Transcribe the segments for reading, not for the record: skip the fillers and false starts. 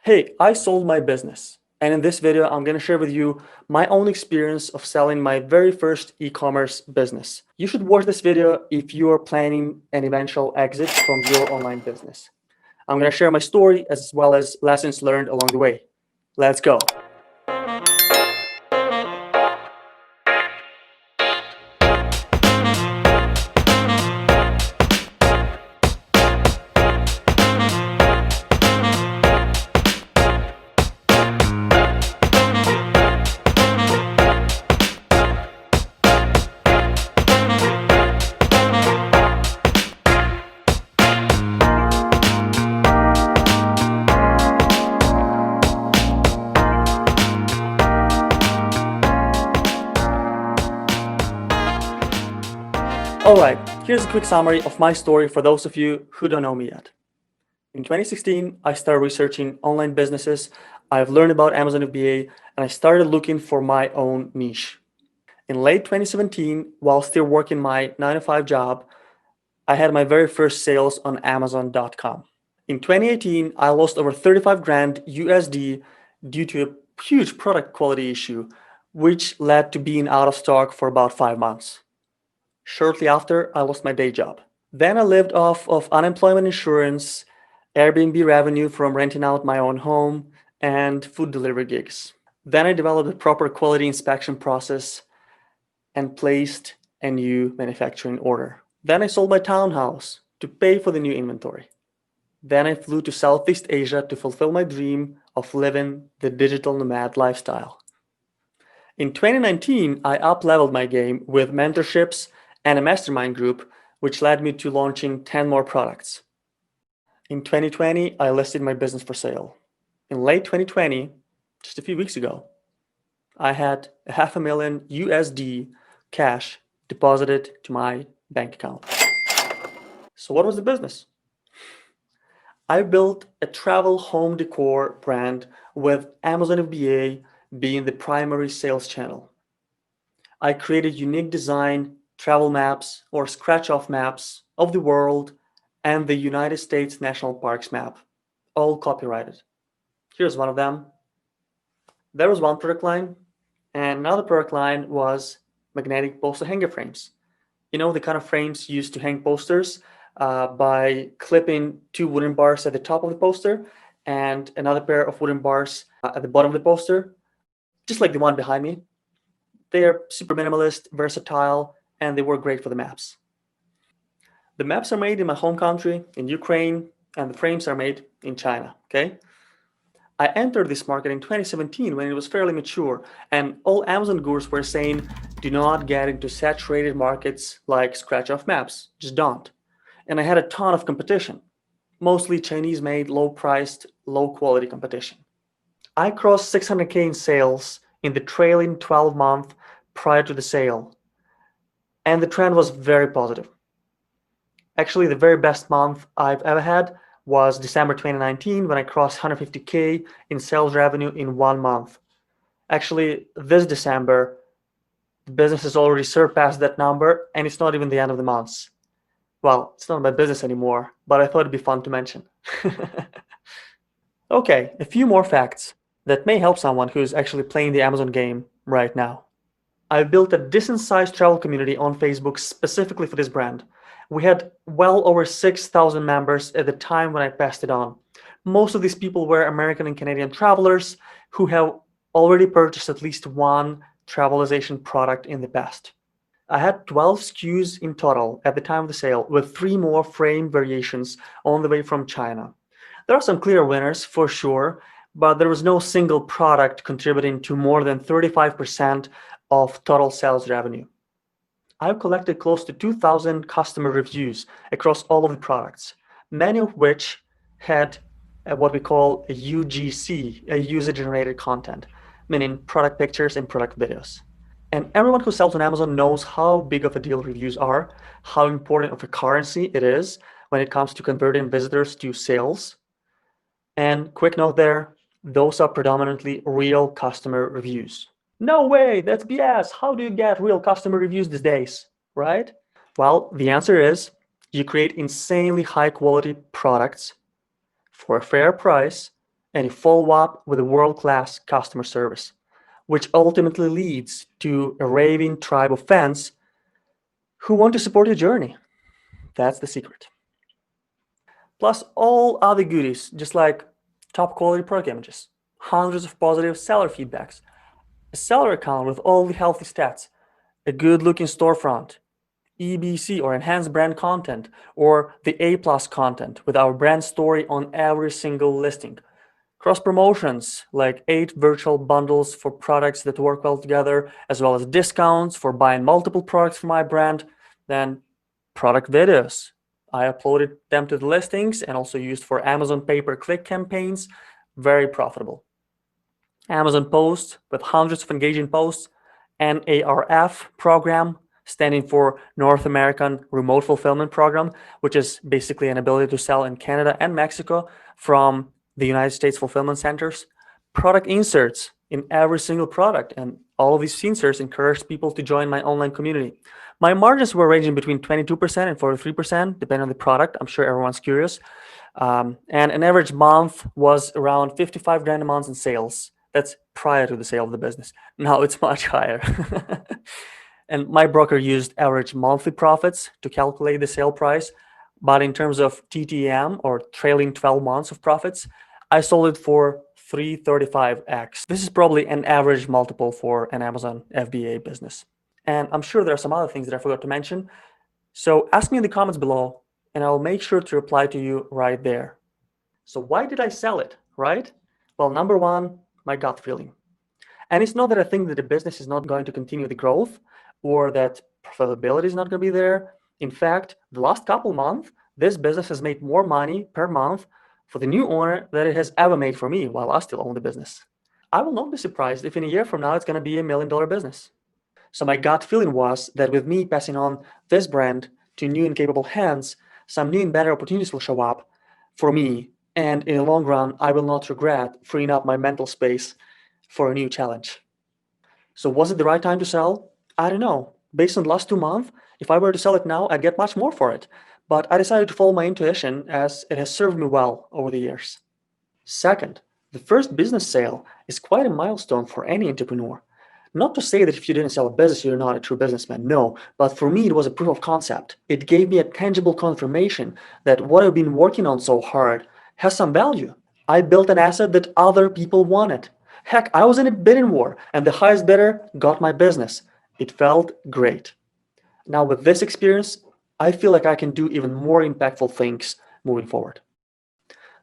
Hey, I sold my business. And in this video, I'm going to share with you my own experience of selling my very first e-commerce business. You should watch this video if you are planning an eventual exit from your online business. I'm going to share my story as well as lessons learned along the way. Let's go. Alright, here's a quick summary of my story for those of you who don't know me yet. In 2016, I started researching online businesses. I've learned about Amazon FBA and I started looking for my own niche. In late 2017, while still working my 9-to-5 job, I had my very first sales on Amazon.com. In 2018, I lost over 35 grand USD due to a huge product quality issue, which led to being out of stock for about 5 months. Shortly after, I lost my day job. Then I lived off of unemployment insurance, Airbnb revenue from renting out my own home, and food delivery gigs. Then I developed a proper quality inspection process and placed a new manufacturing order. Then I sold my townhouse to pay for the new inventory. Then I flew to Southeast Asia to fulfill my dream of living the digital nomad lifestyle. In 2019, I up-leveled my game with mentorships and a mastermind group, which led me to launching 10 more products. In 2020, I listed my business for sale. In late 2020, just a few weeks ago, I had $500,000 USD cash deposited to my bank account. So what was the business? I built a travel home decor brand with Amazon FBA being the primary sales channel. I created unique design travel maps or scratch-off maps of the world and the United States National Parks map, all copyrighted. Here's one of them. There was one product line, and another product line was magnetic poster hanger frames. You know, the kind of frames used to hang posters by clipping 2 wooden bars at the top of the poster and another pair of wooden bars at the bottom of the poster, just like the one behind me. They are super minimalist, versatile, and they work great for the maps. The maps are made in my home country, in Ukraine, and the frames are made in China, okay? I entered this market in 2017 when it was fairly mature, and all Amazon gurus were saying, do not get into saturated markets like scratch-off maps, just don't. And I had a ton of competition, mostly Chinese-made, low-priced, low-quality competition. I crossed 600K in sales in the trailing 12 months prior to the sale, and the trend was very positive. Actually, the very best month I've ever had was December 2019 when I crossed 150K in sales revenue in 1 month. Actually, this December, the business has already surpassed that number and it's not even the end of the month. Well, it's not my business anymore, but I thought it'd be fun to mention. Okay, a few more facts that may help someone who's actually playing the Amazon game right now. I've built a decent-sized travel community on Facebook specifically for this brand. We had well over 6,000 members at the time when I passed it on. Most of these people were American and Canadian travelers who have already purchased at least one Travelization product in the past. I had 12 SKUs in total at the time of the sale, with 3 more frame variations on the way from China. There are some clear winners for sure, but there was no single product contributing to more than 35% of total sales revenue. I've collected close to 2,000 customer reviews across all of the products, many of which had what we call a UGC, a user-generated content, meaning product pictures and product videos. And everyone who sells on Amazon knows how big of a deal reviews are, how important of a currency it is when it comes to converting visitors to sales. And quick note there, those are predominantly real customer reviews. No way, that's BS. How do you get real customer reviews these days, right? Well, the answer is you create insanely high quality products for a fair price and you follow up with a world-class customer service, which ultimately leads to a raving tribe of fans who want to support your journey. That's the secret. Plus all other goodies, just like top quality product images, hundreds of positive seller feedbacks, a seller account with all the healthy stats, a good looking storefront, EBC or enhanced brand content, or the A plus content with our brand story on every single listing. Cross promotions like 8 virtual bundles for products that work well together, as well as discounts for buying multiple products from my brand. Then product videos. I uploaded them to the listings and also used for Amazon pay-per-click campaigns. Very profitable. Amazon posts with hundreds of engaging posts, NARF program, standing for North American Remote Fulfillment Program, which is basically an ability to sell in Canada and Mexico from the United States fulfillment centers. Product inserts in every single product, and all of these inserts encourage people to join my online community. My margins were ranging between 22% and 43%, depending on the product. I'm sure everyone's curious. And an average month was around 55 grand a month in sales. That's prior to the sale of the business. Now it's much higher. And my broker used average monthly profits to calculate the sale price. But in terms of TTM or trailing 12 months of profits, I sold it for 335x. This is probably an average multiple for an Amazon FBA business. And I'm sure there are some other things that I forgot to mention. So ask me in the comments below and I'll make sure to reply to you right there. So why did I sell it, right? Well, number one, my gut feeling. And it's not that I think that the business is not going to continue the growth or that profitability is not going to be there. In fact, the last couple months, this business has made more money per month for the new owner than it has ever made for me while I still own the business. I will not be surprised if in a year from now it's going to be $1 million business. So my gut feeling was that with me passing on this brand to new and capable hands, some new and better opportunities will show up for me. And in the long run, I will not regret freeing up my mental space for a new challenge. So was it the right time to sell? I don't know. Based on the last 2 months, if I were to sell it now, I'd get much more for it. But I decided to follow my intuition as it has served me well over the years. Second, the first business sale is quite a milestone for any entrepreneur. Not to say that if you didn't sell a business, you're not a true businessman. No, but for me, it was a proof of concept. It gave me a tangible confirmation that what I've been working on so hard has some value. I built an asset that other people wanted. Heck, I was in a bidding war, and the highest bidder got my business. It felt great. Now, with this experience, I feel like I can do even more impactful things moving forward.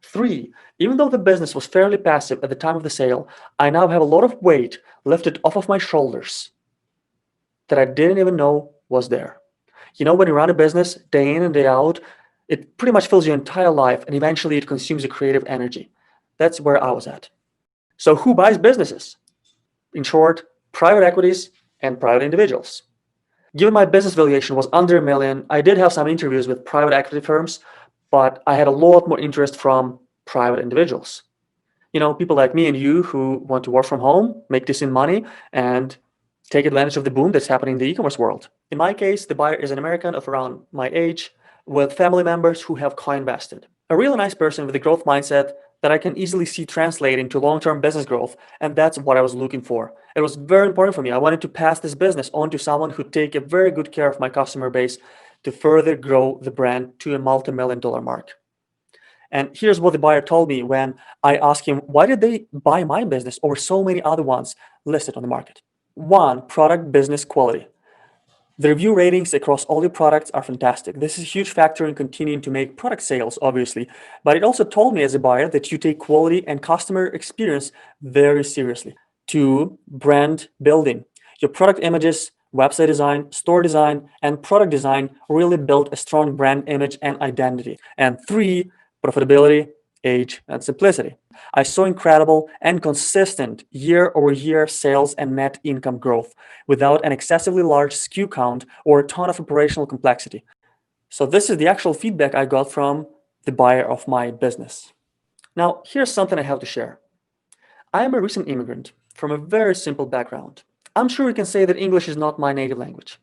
3, even though the business was fairly passive at the time of the sale, I now have a lot of weight lifted off of my shoulders that I didn't even know was there. You know, when you run a business day in and day out, it pretty much fills your entire life and eventually it consumes your creative energy. That's where I was at. So who buys businesses? In short, private equities and private individuals. Given my business valuation was under $1 million, I did have some interviews with private equity firms, but I had a lot more interest from private individuals. You know, people like me and you who want to work from home, make decent money, and take advantage of the boom that's happening in the e-commerce world. In my case, the buyer is an American of around my age with family members who have co-invested. A really nice person with a growth mindset that I can easily see translate into long-term business growth, and that's what I was looking for. It was very important for me. I wanted to pass this business on to someone who take a very good care of my customer base to further grow the brand to a multi-million-dollar mark. And here's what the buyer told me when I asked him, why did they buy my business over so many other ones listed on the market? 1, product business quality. The review ratings across all your products are fantastic. This is a huge factor in continuing to make product sales, obviously. But it also told me as a buyer that you take quality and customer experience very seriously. 2, brand building. Your product images, website design, store design, and product design really build a strong brand image and identity. And 3, profitability, age, and simplicity. I saw incredible and consistent year-over-year sales and net income growth without an excessively large SKU count or a ton of operational complexity. So this is the actual feedback I got from the buyer of my business. Now, here's something I have to share. I am a recent immigrant from a very simple background. I'm sure you can say that English is not my native language.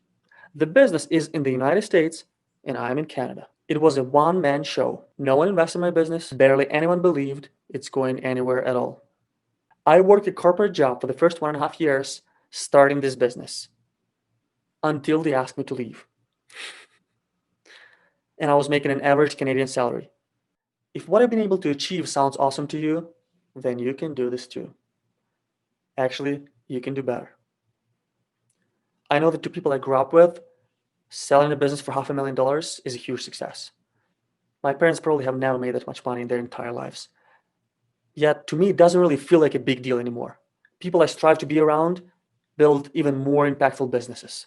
The business is in the United States and I'm in Canada. It was a one-man show. No one invested in my business. Barely anyone believed it's going anywhere at all. I worked a corporate job for the first 1.5 years starting this business until they asked me to leave. And I was making an average Canadian salary. If what I've been able to achieve sounds awesome to you, then you can do this too. Actually, you can do better. I know the two people I grew up with, selling a business for $500,000 is a huge success. My parents probably have never made that much money in their entire lives. Yet, to me, it doesn't really feel like a big deal anymore. People I strive to be around build even more impactful businesses.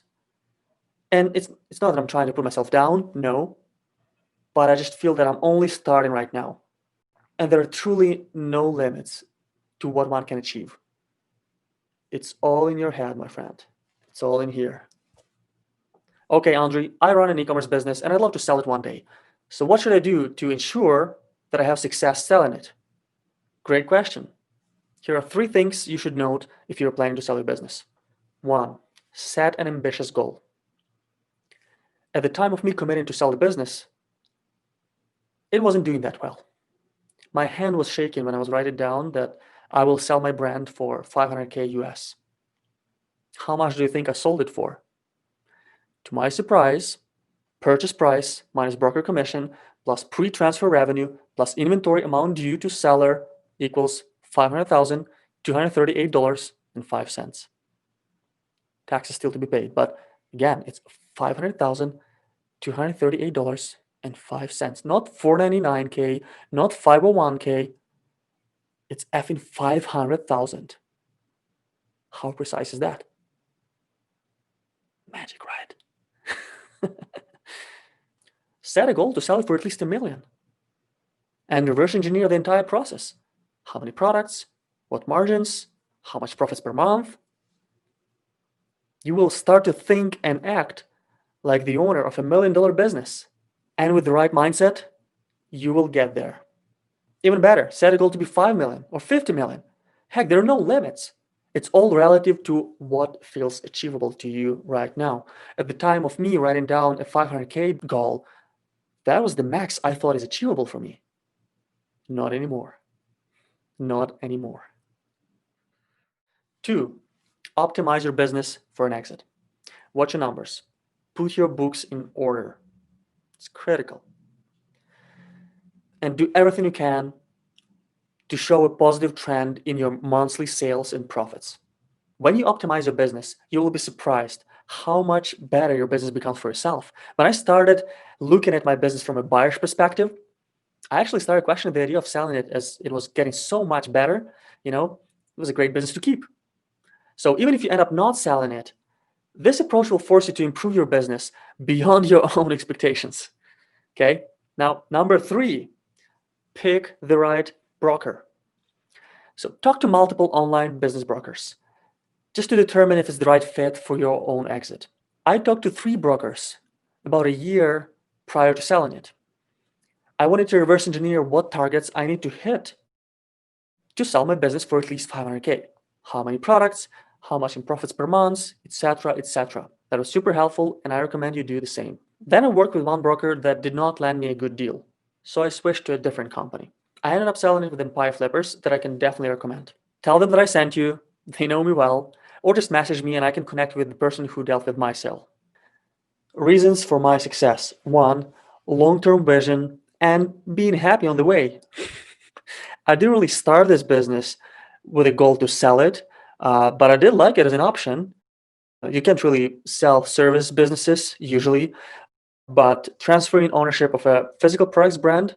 And it's not that I'm trying to put myself down, no, but I just feel that I'm only starting right now. And there are truly no limits to what one can achieve. It's all in your head, my friend. It's all in here. Okay, Andre, I run an e-commerce business and I'd love to sell it one day. So what should I do to ensure that I have success selling it? Great question. Here are 3 things you should note if you're planning to sell your business. 1, set an ambitious goal. At the time of me committing to sell the business, it wasn't doing that well. My hand was shaking when I was writing down that I will sell my brand for $500K US. How much do you think I sold it for? To my surprise, purchase price minus broker commission plus pre-transfer revenue plus inventory amount due to seller equals $500,238.05. Taxes still to be paid, but again, it's $500,238.05. Not $499K, not $501K. It's effing $500,000. How precise is that? Magic, right? Set a goal to sell it for at least $1 million and reverse engineer the entire process. How many products? What margins? How much profits per month? You will start to think and act like the owner of $1 million business. And with the right mindset, you will get there. Even better, set a goal to be 5 million or 50 million. Heck, there are no limits. It's all relative to what feels achievable to you right now. At the time of me writing down a 500K goal, that was the max I thought is achievable for me. Not anymore. Not anymore. 2, optimize your business for an exit. Watch your numbers. Put your books in order. It's critical. And do everything you can to show a positive trend in your monthly sales and profits. When you optimize your business, you will be surprised how much better your business becomes for yourself. When I started looking at my business from a buyer's perspective, I actually started questioning the idea of selling it as it was getting so much better. It was a great business to keep. So even if you end up not selling it, this approach will force you to improve your business beyond your own expectations. Okay? Now, number 3, pick the right broker. So talk to multiple online business brokers just to determine if it's the right fit for your own exit. I talked to 3 brokers about a year prior to selling it. I wanted to reverse engineer what targets I need to hit to sell my business for at least 500K. How many products, how much in profits per month, etc., etc. That was super helpful, and I recommend you do the same. Then I worked with one broker that did not land me a good deal, so I switched to a different company. I ended up selling it with Empire Flippers that I can definitely recommend. Tell them that I sent you, they know me well, or just message me and I can connect with the person who dealt with my sale. Reasons for my success. 1, long-term vision and being happy on the way. I didn't really start this business with a goal to sell it, but I did like it as an option. You can't really sell service businesses usually, but transferring ownership of a physical products brand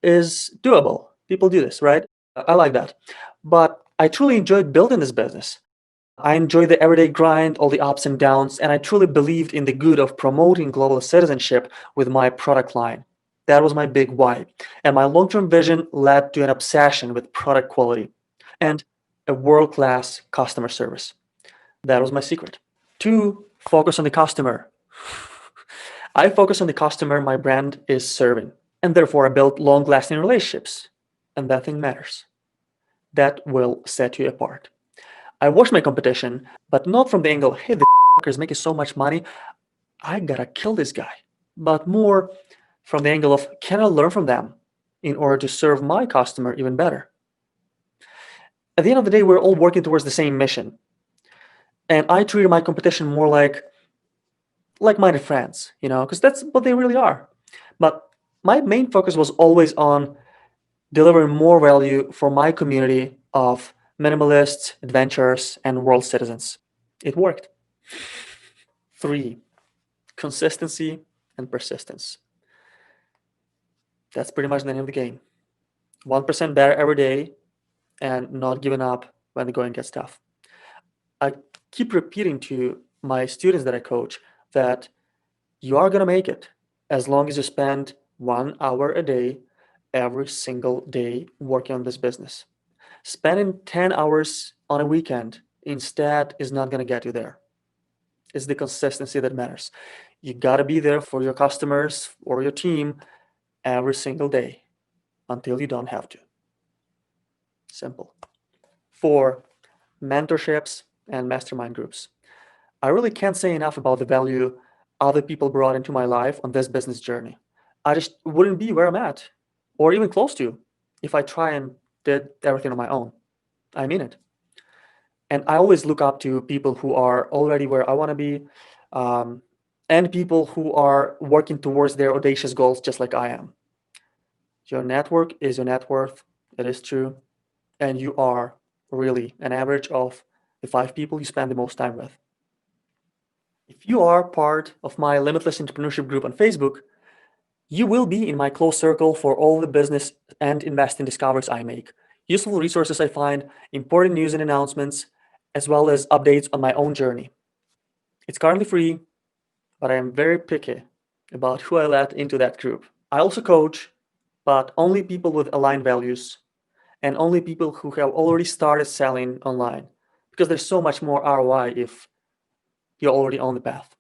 is doable. People do this, right? I like that. But I truly enjoyed building this business. I enjoyed the everyday grind, all the ups and downs, and I truly believed in the good of promoting global citizenship with my product line. That was my big why. And my long-term vision led to an obsession with product quality and a world-class customer service. That was my secret. 2, focus on the customer. I focus on the customer my brand is serving, and therefore I build long-lasting relationships. And that thing matters. That will set you apart. I watch my competition, but not from the angle, hey, the is making so much money, I gotta kill this guy. But more from the angle of, can I learn from them in order to serve my customer even better? at the end of the day, we're all working towards the same mission. And I treated my competition more like-minded friends, because that's what they really are. But my main focus was always on delivering more value for my community of minimalists, adventurers, and world citizens. It worked. 3, consistency and persistence. That's pretty much the name of the game. 1% better every day and not giving up when the going gets tough. I keep repeating to my students that I coach that you are going to make it as long as you spend 1 hour a day every single day working on this business. Spending 10 hours on a weekend instead is not going to get you there. It's the consistency that matters. You got to be there for your customers or your team every single day until you don't have to. Simple. 4, mentorships and mastermind groups. I really can't say enough about the value other people brought into my life on this business journey. I just wouldn't be where I'm at, or even close to, if I try and did everything on my own. I mean it. And I always look up to people who are already where I want to be, and people who are working towards their audacious goals just like I am. Your network is your net worth. It is true. And you are really an average of the 5 people you spend the most time with. If you are part of my Limitless Entrepreneurship group on Facebook, you will be in my close circle for all the business and investing discoveries I make, useful resources I find, important news and announcements, as well as updates on my own journey. It's currently free, but I am very picky about who I let into that group. I also coach, but only people with aligned values and only people who have already started selling online, because there's so much more ROI if you're already on the path.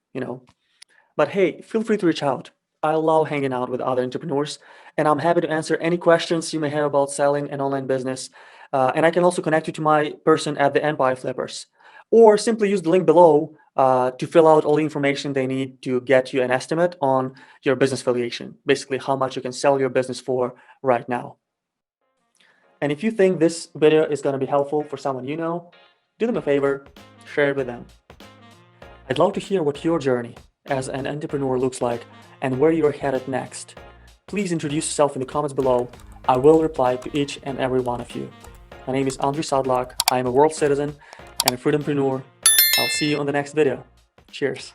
But hey, feel free to reach out. I love hanging out with other entrepreneurs, and I'm happy to answer any questions you may have about selling an online business. And I can also connect you to my person at the Empire Flippers, or simply use the link below to fill out all the information they need to get you an estimate on your business valuation, basically how much you can sell your business for right now. And if you think this video is going to be helpful for someone you know, do them a favor, share it with them. I'd love to hear what your journey as an entrepreneur looks like and where you're headed next. Please introduce yourself in the comments below. I will reply to each and every one of you. My name is Andrei Sadlak. I am a world citizen and a freedompreneur. I'll see you on the next video. Cheers.